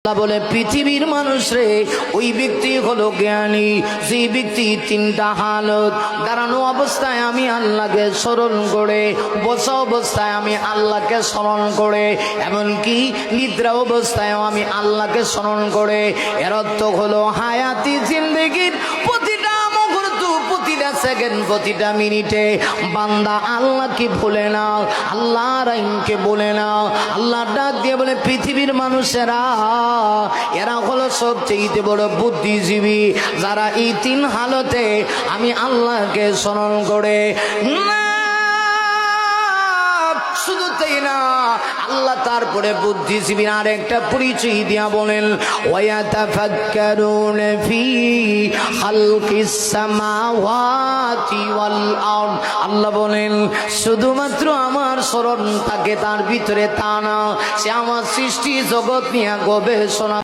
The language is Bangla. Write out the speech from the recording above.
আল্লাহ বলে পৃথিবীর মানুষ রে, ওই ব্যক্তি হলো জ্ঞানী যে ব্যক্তি তিনটা হালত, দাঁড়ানো অবস্থায় আমি আল্লাহকে স্মরণ করে, বসা অবস্থায় আমি আল্লাহকে স্মরণ করে, এমনকি নিদ্রা অবস্থায়ও আমি আল্লাহকে স্মরণ করে। এর অর্থ হলো হায়াতি জিন্দেগির প্রতিটা মুহূর্ত, প্রতিটা সেকেন্ড, প্রতিটা মিনিটে বান্দা আল্লাহকে ভুলে না, আল্লাহর আইনকে বলে না। আল্লাহ ডাক দিয়ে বলে পৃথিবীর মানুষেরা, এরা হলো সবচেয়ে বড় বুদ্ধিজীবী যারা এই তিন হালতে আমি আল্লাহকে স্মরণ করে। না শুধু তাই না, আল্লাহ তারপরে বুদ্ধিজীবী আরেকটা পরিচয় দিয়া বলেন ওয়ায়াতাফাক্কারুনা ফি খালকিস সামাওয়াতি ওয়াল আরদ। আল্লাহ বলেন শুধুমাত্র আমার স্মরণ থাকে তার ভিতরে তা না, সে আমার সৃষ্টি জগৎ নিয়ে গবেষণা